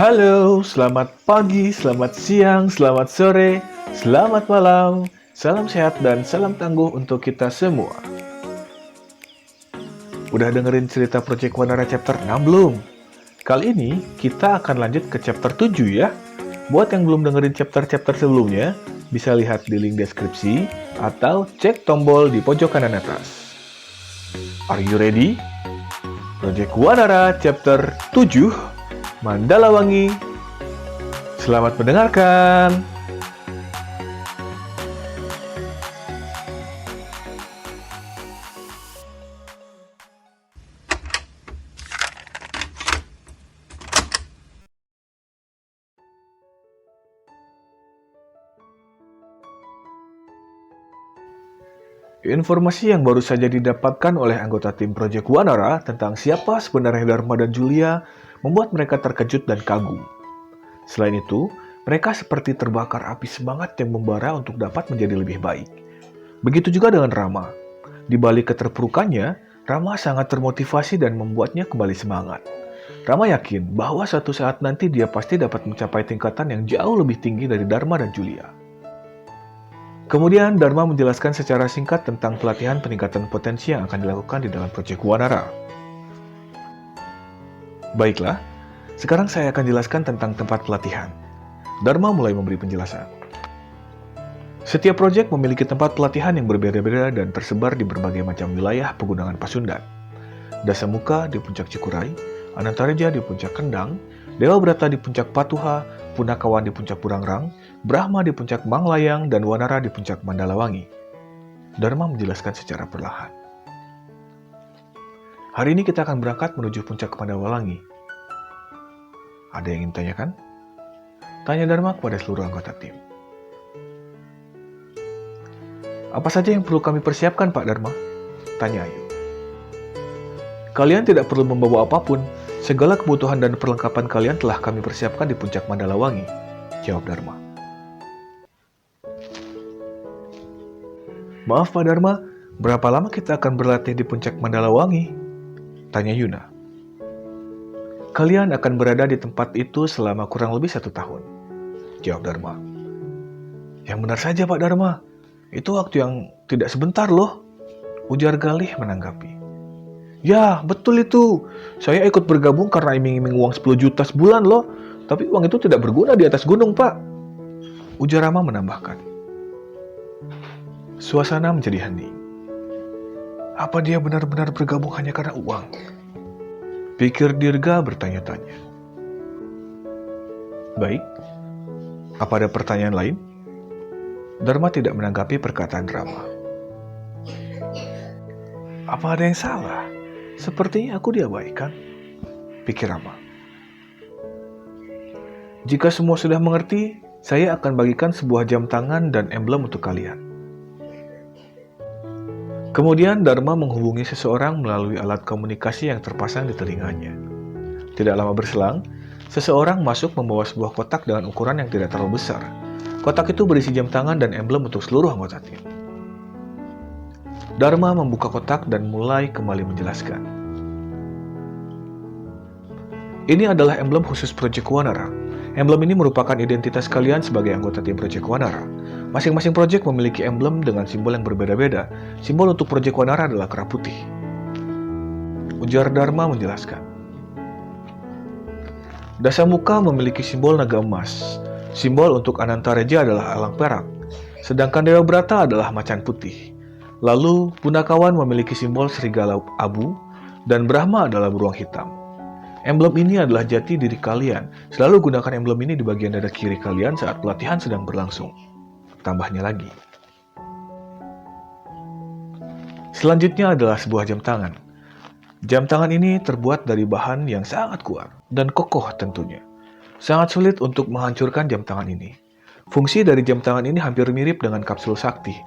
Halo, selamat pagi, selamat siang, selamat sore, selamat malam. Salam sehat dan salam tangguh untuk kita semua. Udah dengerin cerita Project Wanara chapter 6 belum? Kali ini kita akan lanjut ke chapter 7 ya. Buat yang belum dengerin chapter-chapter sebelumnya, bisa lihat di link deskripsi atau cek tombol di pojok kanan atas. Are you ready? Project Wanara chapter 7, Mandala Wangi. Selamat mendengarkan. Informasi yang baru saja didapatkan oleh anggota tim Project Wanara tentang siapa sebenarnya Dharma dan Julia membuat mereka terkejut dan kagum. Selain itu, mereka seperti terbakar api semangat yang membara untuk dapat menjadi lebih baik. Begitu juga dengan Rama. Di balik keterpurukannya, Rama sangat termotivasi dan membuatnya kembali semangat. Rama yakin bahwa suatu saat nanti dia pasti dapat mencapai tingkatan yang jauh lebih tinggi dari Dharma dan Julia. Kemudian Dharma menjelaskan secara singkat tentang pelatihan peningkatan potensi yang akan dilakukan di dalam Project Wanara. Baiklah, sekarang saya akan jelaskan tentang tempat pelatihan. Dharma mulai memberi penjelasan. Setiap proyek memiliki tempat pelatihan yang berbeda-beda dan tersebar di berbagai macam wilayah pegunungan Pasundan. Dasamuka di puncak Cikuray, Anantareja di puncak Kendang, Dewa Brata di puncak Patuha, Punakawan di puncak Burangrang, Brahma di puncak Manglayang, dan Wanara di puncak Mandalawangi. Dharma menjelaskan secara perlahan. Hari ini kita akan berangkat menuju puncak Mandalawangi. Ada yang ingin tanyakan? Tanya Dharma kepada seluruh anggota tim. Apa saja yang perlu kami persiapkan, Pak Dharma? Tanya Ayu. Kalian tidak perlu membawa apapun. Segala kebutuhan dan perlengkapan kalian telah kami persiapkan di puncak Mandalawangi, jawab Dharma. Maaf Pak Dharma, berapa lama kita akan berlatih di puncak Mandalawangi? Tanya Yuna. Kalian akan berada di tempat itu selama kurang lebih 1 tahun, jawab Dharma. Yang benar saja Pak Dharma, itu waktu yang tidak sebentar loh, ujar Galih menanggapi. Ya, betul itu. Saya ikut bergabung karena iming-iming uang 10 juta sebulan loh. Tapi uang itu tidak berguna di atas gunung, Pak. Ujar Rama menambahkan. Suasana menjadi hening. Apa dia benar-benar bergabung hanya karena uang? Pikir Dirga bertanya-tanya. Baik, apa ada pertanyaan lain? Dharma tidak menanggapi perkataan Rama. Apa ada yang salah? Sepertinya aku diabaikan, pikir Rama. Jika semua sudah mengerti, saya akan bagikan sebuah jam tangan dan emblem untuk kalian. Kemudian Dharma menghubungi seseorang melalui alat komunikasi yang terpasang di telinganya. Tidak lama berselang, seseorang masuk membawa sebuah kotak dengan ukuran yang tidak terlalu besar. Kotak itu berisi jam tangan dan emblem untuk seluruh anggota tim. Dharma membuka kotak dan mulai kembali menjelaskan. Ini adalah emblem khusus Project Wanara. Emblem ini merupakan identitas kalian sebagai anggota tim Project Wanara. Masing-masing project memiliki emblem dengan simbol yang berbeda-beda. Simbol untuk Project Wanara adalah kera putih. Ujar Dharma menjelaskan. Dasamuka memiliki simbol naga emas. Simbol untuk Anantareja adalah alang perak. Sedangkan Dewa Brata adalah macan putih. Lalu, Punakawan memiliki simbol serigala abu, dan Brahma adalah beruang hitam. Emblem ini adalah jati diri kalian. Selalu gunakan emblem ini di bagian dada kiri kalian saat pelatihan sedang berlangsung. Tambahnya lagi. Selanjutnya adalah sebuah jam tangan. Jam tangan ini terbuat dari bahan yang sangat kuat dan kokoh tentunya. Sangat sulit untuk menghancurkan jam tangan ini. Fungsi dari jam tangan ini hampir mirip dengan kapsul sakti.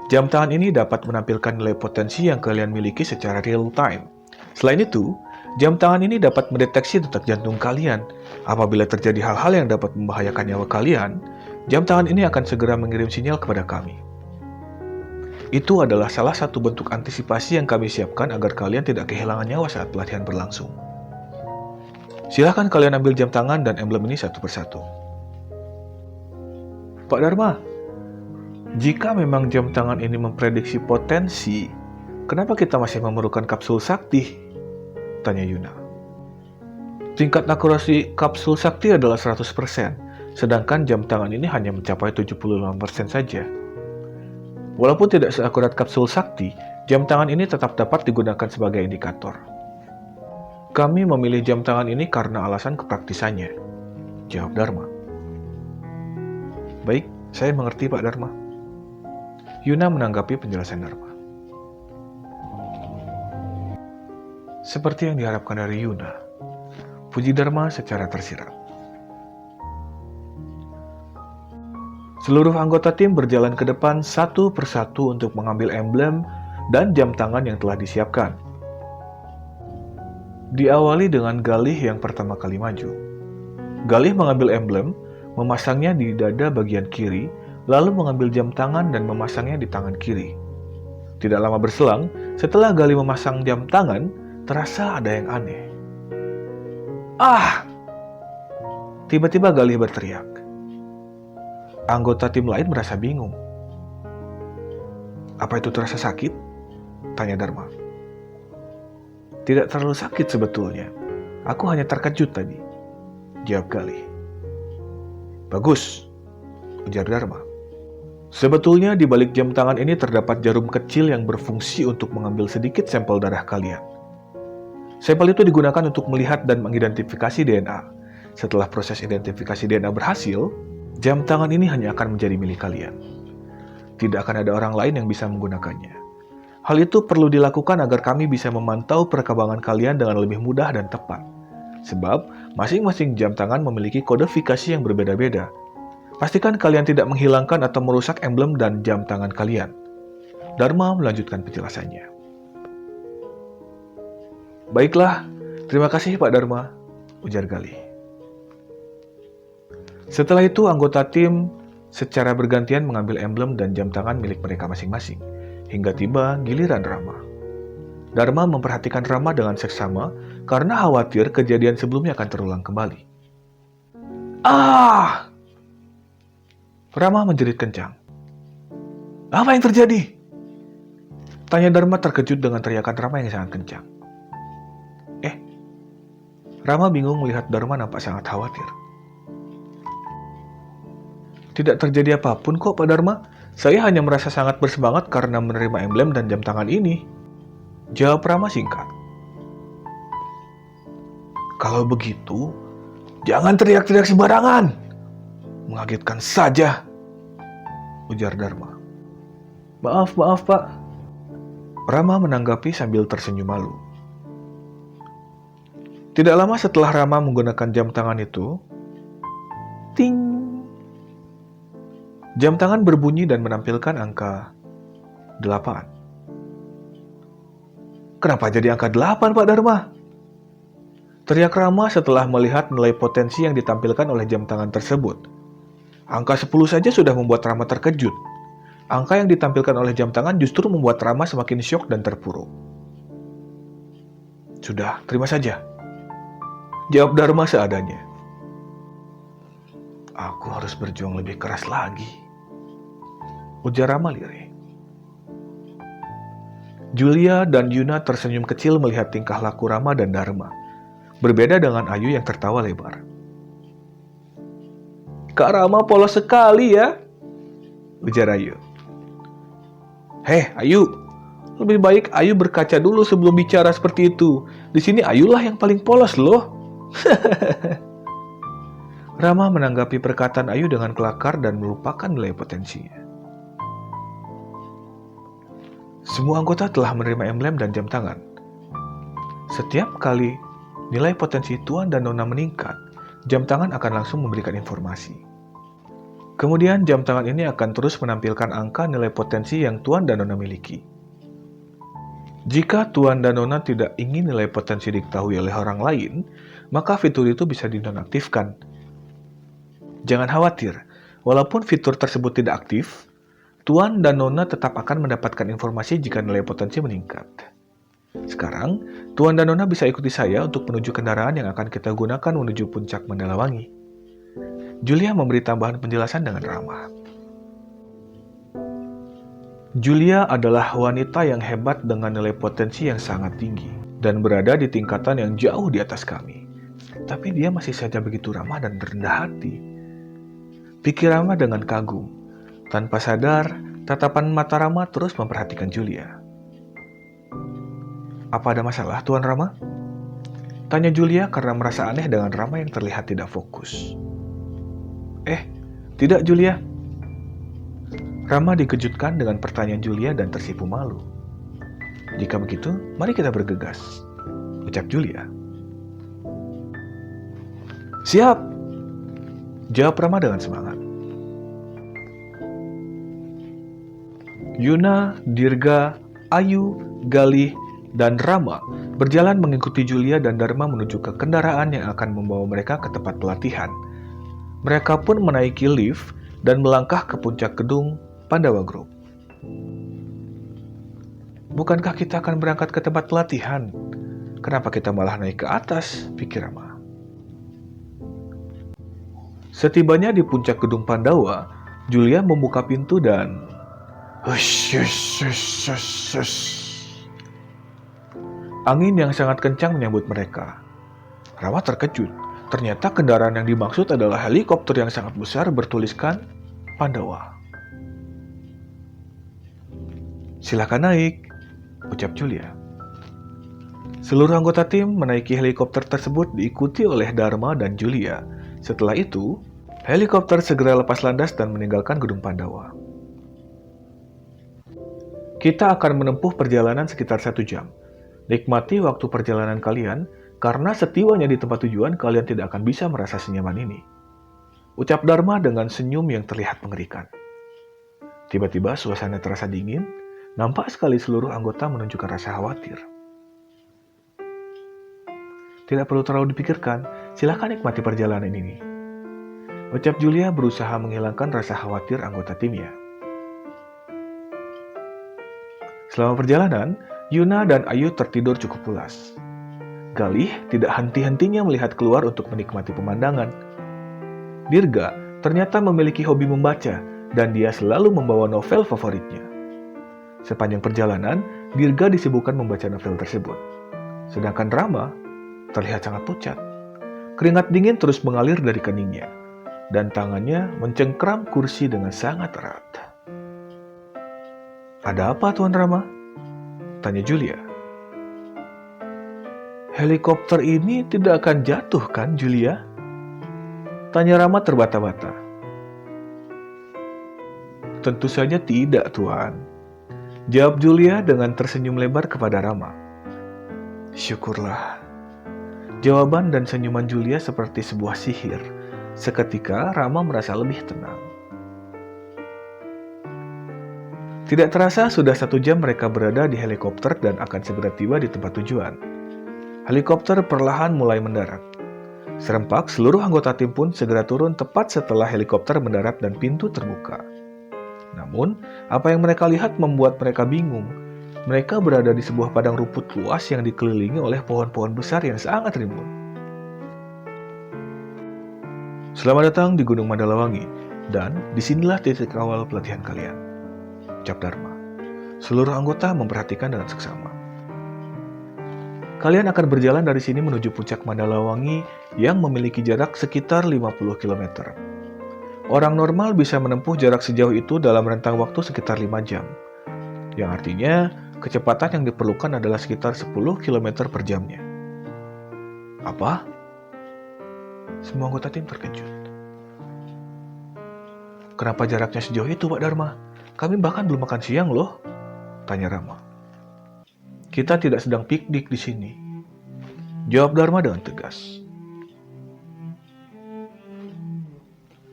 Jam tangan ini dapat menampilkan nilai potensi yang kalian miliki secara real time. Selain itu, jam tangan ini dapat mendeteksi detak jantung kalian. Apabila terjadi hal-hal yang dapat membahayakan nyawa kalian, jam tangan ini akan segera mengirim sinyal kepada kami. Itu adalah salah satu bentuk antisipasi yang kami siapkan agar kalian tidak kehilangan nyawa saat pelatihan berlangsung. Silahkan kalian ambil jam tangan dan emblem ini satu persatu. Pak Dharma, jika memang jam tangan ini memprediksi potensi, kenapa kita masih memerlukan kapsul sakti? Tanya Yuna. Tingkat akurasi kapsul sakti adalah 100%, sedangkan jam tangan ini hanya mencapai 75% saja. Walaupun tidak seakurat kapsul sakti, jam tangan ini tetap dapat digunakan sebagai indikator. Kami memilih jam tangan ini karena alasan kepraktisannya, jawab Dharma. Baik, saya mengerti Pak Dharma. Yuna menanggapi penjelasan Dharma. Seperti yang diharapkan dari Yuna, puji Dharma secara tersirat. Seluruh anggota tim berjalan ke depan satu persatu untuk mengambil emblem dan jam tangan yang telah disiapkan. Diawali dengan Galih yang pertama kali maju. Galih mengambil emblem, memasangnya di dada bagian kiri, lalu mengambil jam tangan dan memasangnya di tangan kiri. Tidak lama berselang, setelah Galih memasang jam tangan, terasa ada yang aneh. Ah! Tiba-tiba Galih berteriak. Anggota tim lain merasa bingung. Apa itu terasa sakit? Tanya Dharma. Tidak terlalu sakit sebetulnya. Aku hanya terkejut tadi, jawab Galih. Bagus, ujar Dharma. Sebetulnya di balik jam tangan ini terdapat jarum kecil yang berfungsi untuk mengambil sedikit sampel darah kalian. Sampel itu digunakan untuk melihat dan mengidentifikasi DNA. Setelah proses identifikasi DNA berhasil, jam tangan ini hanya akan menjadi milik kalian. Tidak akan ada orang lain yang bisa menggunakannya. Hal itu perlu dilakukan agar kami bisa memantau perkembangan kalian dengan lebih mudah dan tepat. Sebab masing-masing jam tangan memiliki kodifikasi yang berbeda-beda. Pastikan kalian tidak menghilangkan atau merusak emblem dan jam tangan kalian. Dharma melanjutkan penjelasannya. Baiklah, terima kasih Pak Dharma, ujar Galih. Setelah itu anggota tim secara bergantian mengambil emblem dan jam tangan milik mereka masing-masing, hingga tiba giliran Rama. Dharma memperhatikan Rama dengan seksama karena khawatir kejadian sebelumnya akan terulang kembali. Ah! Rama menjerit kencang. Apa yang terjadi? Tanya Dharma terkejut dengan teriakan Rama yang sangat kencang. Rama bingung melihat Dharma nampak sangat khawatir. Tidak terjadi apapun kok Pak Dharma. Saya hanya merasa sangat bersemangat karena menerima emblem dan jam tangan ini, jawab Rama singkat. Kalau begitu, jangan teriak-teriak sembarangan. Mengagetkan saja, ujar Dharma. Maaf Pak. Rama menanggapi sambil tersenyum malu. Tidak lama setelah Rama menggunakan jam tangan itu, ting! Jam tangan berbunyi dan menampilkan angka 8. Kenapa jadi angka 8 Pak Dharma? Teriak Rama setelah melihat nilai potensi yang ditampilkan oleh jam tangan tersebut. Angka 10 saja sudah membuat Rama terkejut. Angka yang ditampilkan oleh jam tangan justru membuat Rama semakin syok dan terpuruk. Sudah, terima saja, jawab Dharma seadanya. Aku harus berjuang lebih keras lagi, ujar Rama lirih. Julia dan Yuna tersenyum kecil melihat tingkah laku Rama dan Dharma. Berbeda dengan Ayu yang tertawa lebar. Kak Rama polos sekali ya, ujar Ayu. Hei Ayu, lebih baik Ayu berkaca dulu sebelum bicara seperti itu. Di sini Ayulah yang paling polos loh. Rama menanggapi perkataan Ayu dengan kelakar dan melupakan nilai potensinya. Semua anggota telah menerima emblem dan jam tangan. Setiap kali nilai potensi Tuan dan Nona meningkat, jam tangan akan langsung memberikan informasi. Kemudian jam tangan ini akan terus menampilkan angka nilai potensi yang Tuan dan Nona miliki. Jika Tuan dan Nona tidak ingin nilai potensi diketahui oleh orang lain, maka fitur itu bisa dinonaktifkan. Jangan khawatir, walaupun fitur tersebut tidak aktif, Tuan dan Nona tetap akan mendapatkan informasi jika nilai potensi meningkat. Sekarang, Tuan dan Nona bisa ikuti saya untuk menuju kendaraan yang akan kita gunakan menuju puncak Mandalawangi. Julia memberi tambahan penjelasan dengan ramah. Julia adalah wanita yang hebat dengan nilai potensi yang sangat tinggi dan berada di tingkatan yang jauh di atas kami. Tapi dia masih saja begitu ramah dan rendah hati. Pikir Rama dengan kagum. Tanpa sadar, tatapan mata Rama terus memperhatikan Julia. Apa ada masalah, Tuan Rama? Tanya Julia karena merasa aneh dengan Rama yang terlihat tidak fokus. Tidak Julia. Rama dikejutkan dengan pertanyaan Julia dan tersipu malu. Jika begitu, mari kita bergegas, ucap Julia. Siap, jawab Rama dengan semangat. Yuna, Dirga, Ayu, Galih, dan Rama berjalan mengikuti Julia dan Dharma menuju ke kendaraan yang akan membawa mereka ke tempat pelatihan. Mereka pun menaiki lift dan melangkah ke puncak gedung Pandawa Group. Bukankah kita akan berangkat ke tempat pelatihan? Kenapa kita malah naik ke atas? Pikir Rama. Setibanya di puncak gedung Pandawa, Julia membuka pintu dan hush, hush, hush, hush, hush. Angin yang sangat kencang menyambut mereka. Rama terkejut. Ternyata kendaraan yang dimaksud adalah helikopter yang sangat besar bertuliskan Pandawa. Silakan naik, ucap Julia. Seluruh anggota tim menaiki helikopter tersebut diikuti oleh Dharma dan Julia. Setelah itu, helikopter segera lepas landas dan meninggalkan gedung Pandawa. Kita akan menempuh perjalanan sekitar 1 jam. Nikmati waktu perjalanan kalian, karena setiwanya di tempat tujuan kalian tidak akan bisa merasa senyaman ini. Ucap Dharma dengan senyum yang terlihat mengerikan. Tiba-tiba suasana terasa dingin, nampak sekali seluruh anggota menunjukkan rasa khawatir. Tidak perlu terlalu dipikirkan, silakan nikmati perjalanan ini. Ucap Julia berusaha menghilangkan rasa khawatir anggota timnya. Selama perjalanan, Yuna dan Ayu tertidur cukup pulas. Galih tidak henti-hentinya melihat keluar untuk menikmati pemandangan. Dirga ternyata memiliki hobi membaca dan dia selalu membawa novel favoritnya. Sepanjang perjalanan, Dirga disibukkan membaca novel tersebut. Sedangkan Rama terlihat sangat pucat. Keringat dingin terus mengalir dari keningnya dan tangannya mencengkram kursi dengan sangat erat. Ada apa, Tuan Rama? Tanya Julia. Helikopter ini tidak akan jatuh kan, Julia? Tanya Rama terbata-bata. Tentu saja tidak, Tuan. Jawab Julia dengan tersenyum lebar kepada Rama. Syukurlah. Jawaban dan senyuman Julia seperti sebuah sihir. Seketika Rama merasa lebih tenang. Tidak terasa sudah 1 jam mereka berada di helikopter dan akan segera tiba di tempat tujuan. Helikopter perlahan mulai mendarat. Serempak seluruh anggota tim pun segera turun tepat setelah helikopter mendarat dan pintu terbuka. Namun, apa yang mereka lihat membuat mereka bingung. Mereka berada di sebuah padang rumput luas yang dikelilingi oleh pohon-pohon besar yang sangat rimbun. Selamat datang di Gunung Mandalawangi, dan disinilah titik awal pelatihan kalian, ucap Dharma. Seluruh anggota memperhatikan dengan seksama. Kalian akan berjalan dari sini menuju puncak Mandalawangi yang memiliki jarak sekitar 50 km. Orang normal bisa menempuh jarak sejauh itu dalam rentang waktu sekitar 5 jam. Yang artinya, kecepatan yang diperlukan adalah sekitar 10 km per jamnya. Apa? Semua anggota tim terkejut. Kenapa jaraknya sejauh itu, Pak Dharma? Kami bahkan belum makan siang loh, tanya Rama. Kita tidak sedang piknik di sini, jawab Dharma dengan tegas.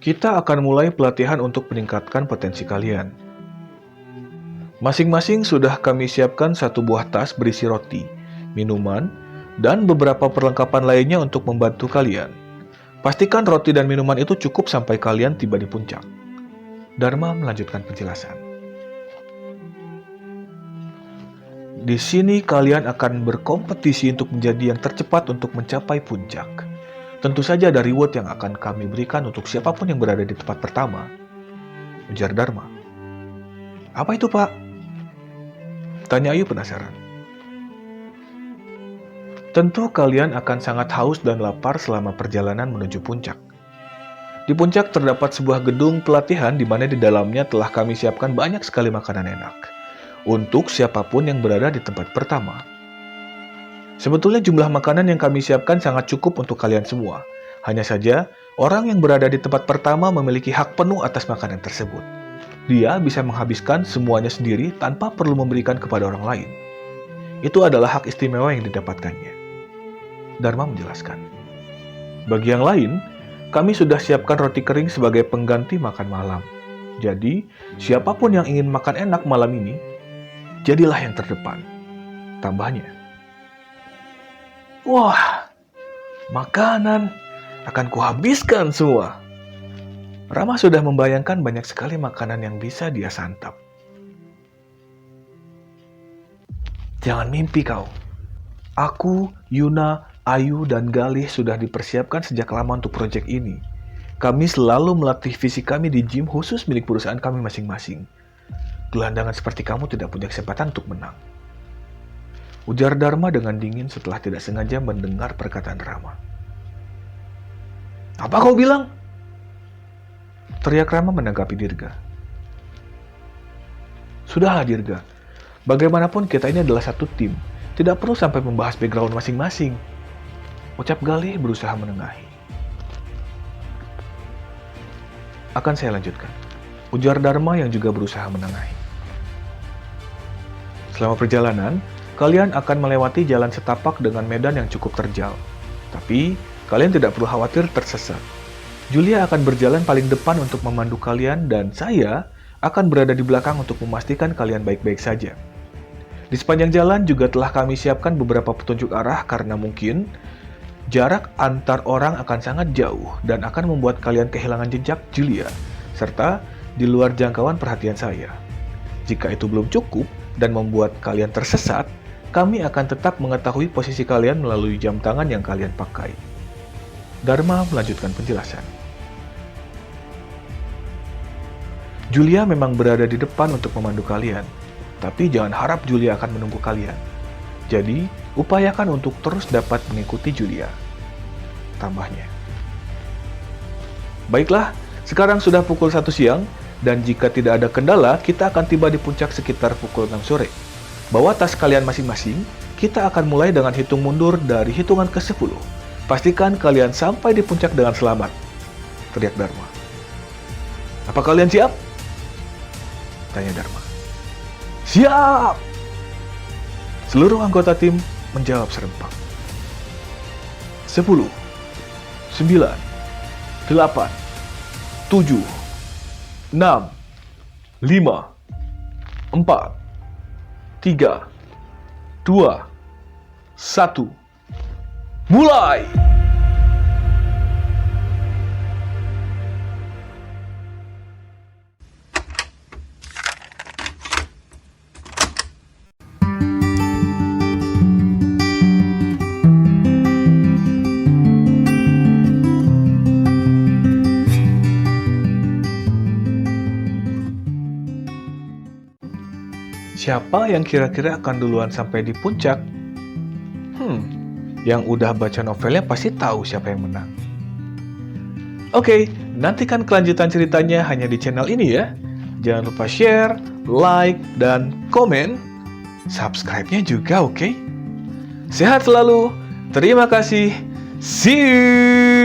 Kita akan mulai pelatihan untuk meningkatkan potensi kalian. Masing-masing sudah kami siapkan 1 buah tas berisi roti, minuman, dan beberapa perlengkapan lainnya untuk membantu kalian. Pastikan roti dan minuman itu cukup sampai kalian tiba di puncak. Dharma melanjutkan penjelasan. Di sini kalian akan berkompetisi untuk menjadi yang tercepat untuk mencapai puncak. Tentu saja ada reward yang akan kami berikan untuk siapapun yang berada di tempat pertama, ujar Dharma. Apa itu, Pak? Tanya Ayu penasaran. Tentu kalian akan sangat haus dan lapar selama perjalanan menuju puncak. Di puncak terdapat sebuah gedung pelatihan di mana di dalamnya telah kami siapkan banyak sekali makanan enak untuk siapapun yang berada di tempat pertama. Sebetulnya jumlah makanan yang kami siapkan sangat cukup untuk kalian semua. Hanya saja, orang yang berada di tempat pertama memiliki hak penuh atas makanan tersebut. Dia bisa menghabiskan semuanya sendiri tanpa perlu memberikan kepada orang lain. Itu adalah hak istimewa yang didapatkannya. Dharma menjelaskan. Bagi yang lain, kami sudah siapkan roti kering sebagai pengganti makan malam. Jadi, siapapun yang ingin makan enak malam ini, jadilah yang terdepan, tambahnya. Wah, makanan akan kuhabiskan semua. Rama sudah membayangkan banyak sekali makanan yang bisa dia santap. Jangan mimpi kau. Aku, Yuna, Ayu, dan Galih sudah dipersiapkan sejak lama untuk proyek ini. Kami selalu melatih fisik kami di gym khusus milik perusahaan kami masing-masing. Gelandangan seperti kamu tidak punya kesempatan untuk menang. Ujar Dharma dengan dingin setelah tidak sengaja mendengar perkataan Rama. Apa kau bilang? Teriak Rama menanggapi Dirga. Sudahlah Dirga, bagaimanapun kita ini adalah satu tim. Tidak perlu sampai membahas background masing-masing. Ucap Galih berusaha menengahi. Akan saya lanjutkan. Ujar Dharma yang juga berusaha menengahi. Selama perjalanan, kalian akan melewati jalan setapak dengan medan yang cukup terjal. Tapi, kalian tidak perlu khawatir tersesat. Julia akan berjalan paling depan untuk memandu kalian dan saya akan berada di belakang untuk memastikan kalian baik-baik saja. Di sepanjang jalan juga telah kami siapkan beberapa petunjuk arah karena mungkin jarak antar orang akan sangat jauh dan akan membuat kalian kehilangan jejak Julia, serta di luar jangkauan perhatian saya. Jika itu belum cukup dan membuat kalian tersesat, kami akan tetap mengetahui posisi kalian melalui jam tangan yang kalian pakai. Dharma melanjutkan penjelasan. Julia memang berada di depan untuk memandu kalian, tapi jangan harap Julia akan menunggu kalian. Jadi, upayakan untuk terus dapat mengikuti Julia. Tambahnya. Baiklah, sekarang sudah pukul 1 siang, dan jika tidak ada kendala, kita akan tiba di puncak sekitar pukul 6 sore. Bawa tas kalian masing-masing, kita akan mulai dengan hitung mundur dari hitungan ke-10. Pastikan kalian sampai di puncak dengan selamat, teriak Dharma. Apa kalian siap? Tanya Dharma. Siap! Seluruh anggota tim menjawab serempak. 10, 9, 8, 7, 6, 5, 4, 3, 2, 1. Mulai! Siapa yang kira-kira akan duluan sampai di puncak? Yang udah baca novelnya pasti tahu siapa yang menang. Oke, nantikan kelanjutan ceritanya hanya di channel ini ya. Jangan lupa share, like, dan komen. Subscribe-nya juga, oke? Sehat selalu. Terima kasih. See you!